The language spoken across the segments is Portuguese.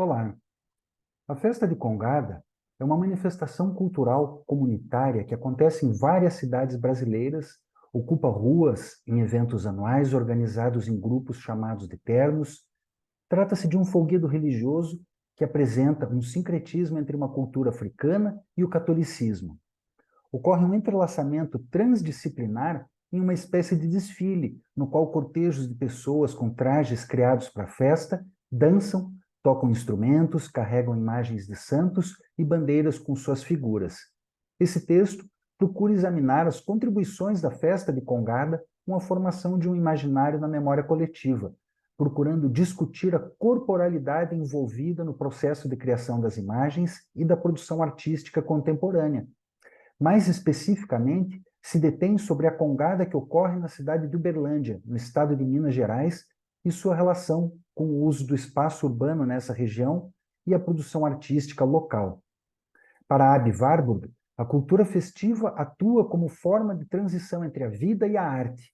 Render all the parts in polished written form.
Olá! A Festa de Congada é uma manifestação cultural comunitária que acontece em várias cidades brasileiras, ocupa ruas em eventos anuais organizados em grupos chamados de ternos. Trata-se de um folguedo religioso que apresenta um sincretismo entre uma cultura africana e o catolicismo. Ocorre um entrelaçamento transdisciplinar em uma espécie de desfile, no qual cortejos de pessoas com trajes criados para a festa dançam, tocam instrumentos, carregam imagens de santos e bandeiras com suas figuras. Esse texto procura examinar as contribuições da festa de Congada com a formação de um imaginário na memória coletiva, procurando discutir a corporalidade envolvida no processo de criação das imagens e da produção artística contemporânea. Mais especificamente, se detém sobre a congada que ocorre na cidade de Uberlândia, no estado de Minas Gerais, e sua relação com o uso do espaço urbano nessa região e a produção artística local. Para Aby Warburg, a cultura festiva atua como forma de transição entre a vida e a arte.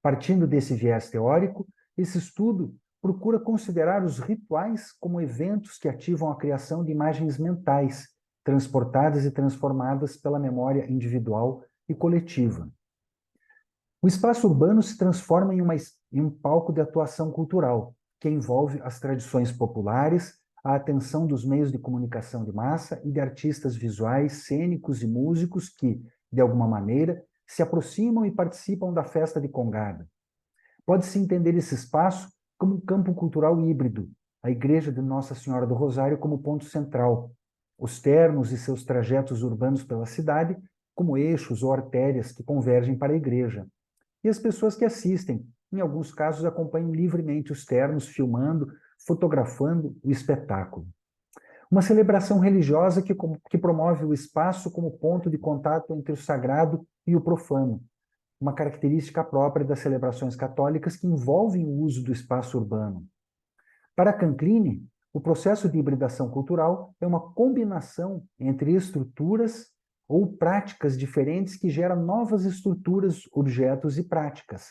Partindo desse viés teórico, esse estudo procura considerar os rituais como eventos que ativam a criação de imagens mentais, transportadas e transformadas pela memória individual e coletiva. O espaço urbano se transforma em um palco de atuação cultural, que envolve as tradições populares, a atenção dos meios de comunicação de massa e de artistas visuais, cênicos e músicos que, de alguma maneira, se aproximam e participam da festa de Congada. Pode-se entender esse espaço como um campo cultural híbrido, a Igreja de Nossa Senhora do Rosário como ponto central, os ternos e seus trajetos urbanos pela cidade como eixos ou artérias que convergem para a igreja. E as pessoas que assistem, em alguns casos, acompanham livremente os ternos, filmando, fotografando o espetáculo. Uma celebração religiosa que promove o espaço como ponto de contato entre o sagrado e o profano, uma característica própria das celebrações católicas que envolvem o uso do espaço urbano. Para Canclini, o processo de hibridação cultural é uma combinação entre estruturas ou práticas diferentes que gera novas estruturas, objetos e práticas.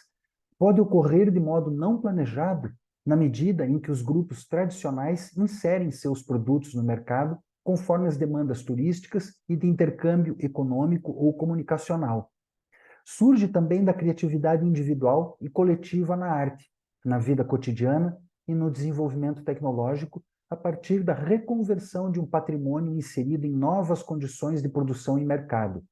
Pode ocorrer de modo não planejado, na medida em que os grupos tradicionais inserem seus produtos no mercado conforme as demandas turísticas e de intercâmbio econômico ou comunicacional. Surge também da criatividade individual e coletiva na arte, na vida cotidiana e no desenvolvimento tecnológico, a partir da reconversão de um patrimônio inserido em novas condições de produção e mercado.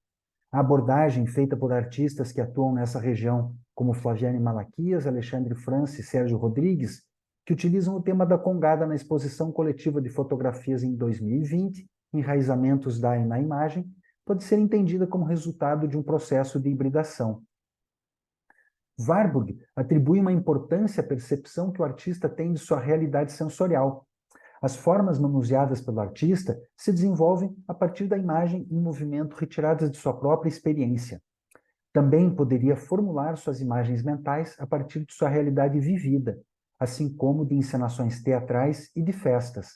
A abordagem feita por artistas que atuam nessa região, como Flaviane Malaquias, Alexandre França e Sérgio Rodrigues, que utilizam o tema da Congada na exposição coletiva de fotografias em 2020, Enraizamentos da na Imagem, pode ser entendida como resultado de um processo de hibridação. Warburg atribui uma importância à percepção que o artista tem de sua realidade sensorial. As formas manuseadas pelo artista se desenvolvem a partir da imagem em movimento retiradas de sua própria experiência. Também poderia formular suas imagens mentais a partir de sua realidade vivida, assim como de encenações teatrais e de festas.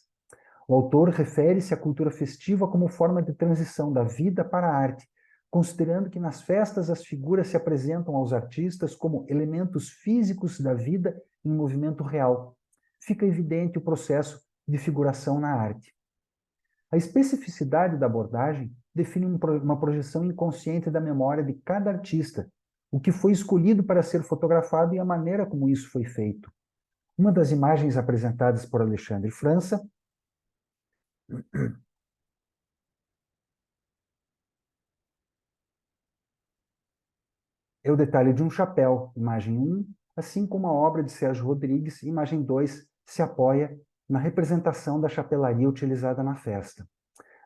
O autor refere-se à cultura festiva como forma de transição da vida para a arte, considerando que nas festas as figuras se apresentam aos artistas como elementos físicos da vida em movimento real. Fica evidente o processo de figuração na arte. A especificidade da abordagem define uma projeção inconsciente da memória de cada artista, o que foi escolhido para ser fotografado e a maneira como isso foi feito. Uma das imagens apresentadas por Alexandre França é o detalhe de um chapéu, imagem 1, assim como a obra de Sérgio Rodrigues, imagem 2, se apoia na representação da chapelaria utilizada na festa.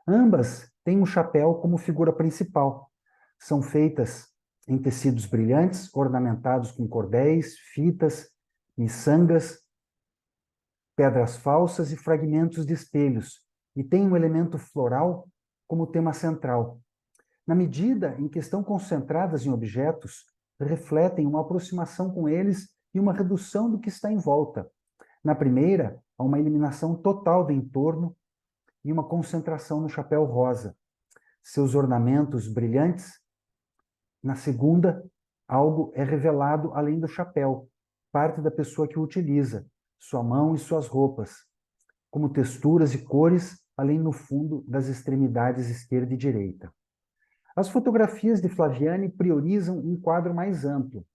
Ambas têm um chapéu como figura principal. São feitas em tecidos brilhantes, ornamentados com cordéis, fitas, miçangas, pedras falsas e fragmentos de espelhos, e tem um elemento floral como tema central. Na medida em que estão concentradas em objetos, refletem uma aproximação com eles e uma redução do que está em volta. Na primeira, há uma eliminação total do entorno e uma concentração no chapéu rosa. Seus ornamentos brilhantes. Na segunda, algo é revelado além do chapéu, parte da pessoa que o utiliza, sua mão e suas roupas. como texturas e cores, além no fundo das extremidades esquerda e direita. As fotografias de Flaviani priorizam um quadro mais amplo,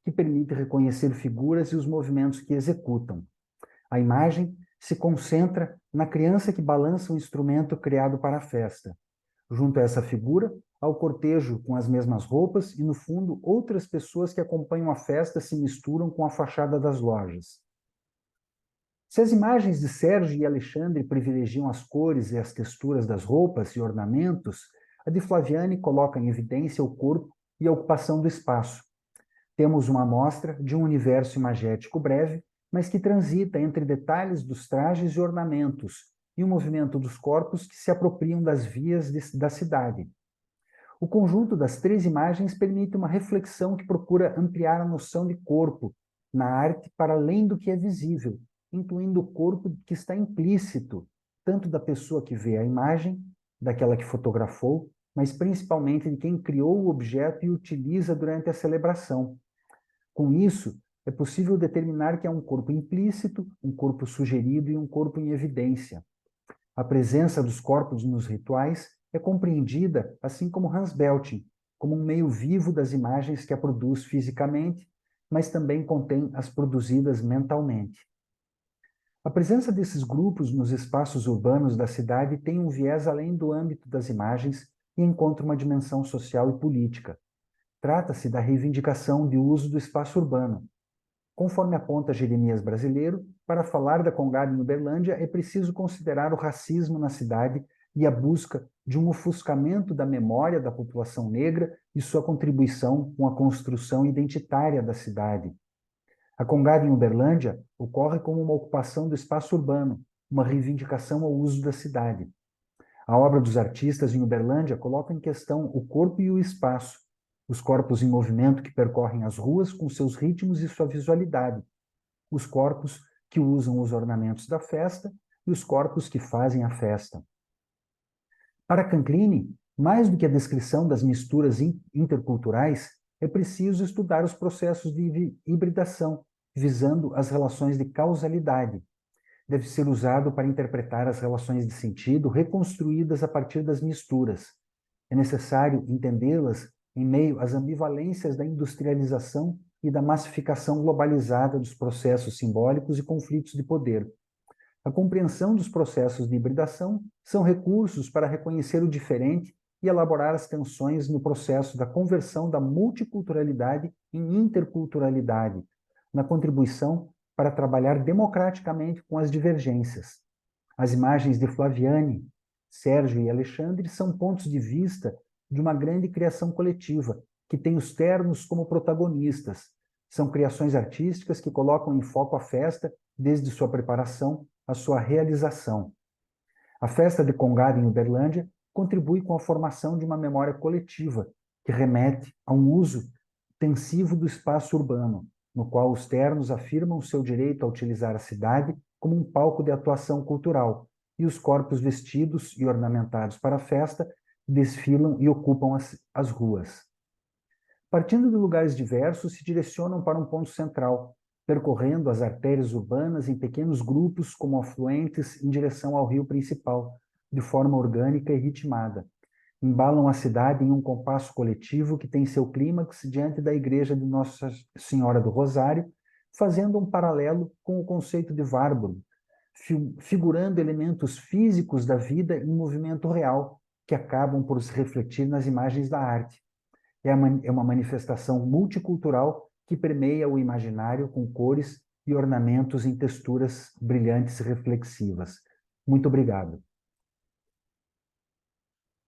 que permite reconhecer figuras e os movimentos que executam. A imagem se concentra na criança que balança um instrumento criado para a festa. Junto a essa figura, há o cortejo com as mesmas roupas e, no fundo, outras pessoas que acompanham a festa se misturam com a fachada das lojas. Se as imagens de Sérgio e Alexandre privilegiam as cores e as texturas das roupas e ornamentos, a de Flaviani coloca em evidência o corpo e a ocupação do espaço. Temos uma amostra de um universo imagético breve, mas que transita entre detalhes dos trajes e ornamentos e o movimento dos corpos que se apropriam das vias da cidade. O conjunto das três imagens permite uma reflexão que procura ampliar a noção de corpo na arte para além do que é visível, incluindo o corpo que está implícito, tanto da pessoa que vê a imagem, daquela que fotografou, mas principalmente de quem criou o objeto e o utiliza durante a celebração. Com isso, é possível determinar que há um corpo implícito, um corpo sugerido e um corpo em evidência. A presença dos corpos nos rituais é compreendida, assim como Hans Belting, como um meio vivo das imagens que a produz fisicamente, mas também contém as produzidas mentalmente. A presença desses grupos nos espaços urbanos da cidade tem um viés além do âmbito das imagens e encontra uma dimensão social e política. Trata-se da reivindicação de uso do espaço urbano. Conforme aponta Jeremias Brasileiro, para falar da Congada em Uberlândia é preciso considerar o racismo na cidade e a busca de um ofuscamento da memória da população negra e sua contribuição com a construção identitária da cidade. A Congada em Uberlândia ocorre como uma ocupação do espaço urbano, uma reivindicação ao uso da cidade. A obra dos artistas em Uberlândia coloca em questão o corpo e o espaço, os corpos em movimento que percorrem as ruas com seus ritmos e sua visualidade, os corpos que usam os ornamentos da festa e os corpos que fazem a festa. Para Canclini, mais do que a descrição das misturas interculturais, é preciso estudar os processos de hibridação, visando as relações de causalidade. Deve ser usado para interpretar as relações de sentido reconstruídas a partir das misturas. É necessário entendê-las em meio às ambivalências da industrialização e da massificação globalizada dos processos simbólicos e conflitos de poder. A compreensão dos processos de hibridação são recursos para reconhecer o diferente e elaborar as tensões no processo da conversão da multiculturalidade em interculturalidade, na contribuição para trabalhar democraticamente com as divergências. As imagens de Flaviani, Sérgio e Alexandre são pontos de vista de uma grande criação coletiva, que tem os ternos como protagonistas. São criações artísticas que colocam em foco a festa desde sua preparação à sua realização. A festa de Congada em Uberlândia contribui com a formação de uma memória coletiva, que remete a um uso intensivo do espaço urbano, no qual os ternos afirmam seu direito a utilizar a cidade como um palco de atuação cultural, e os corpos vestidos e ornamentados para a festa desfilam e ocupam as ruas. Partindo de lugares diversos, se direcionam para um ponto central, percorrendo as artérias urbanas em pequenos grupos como afluentes em direção ao rio principal, de forma orgânica e ritmada. Embalam a cidade em um compasso coletivo que tem seu clímax diante da igreja de Nossa Senhora do Rosário, fazendo um paralelo com o conceito de Warburg, figurando elementos físicos da vida em movimento real, que acabam por se refletir nas imagens da arte. É uma manifestação multicultural que permeia o imaginário com cores e ornamentos em texturas brilhantes e reflexivas. Muito obrigado.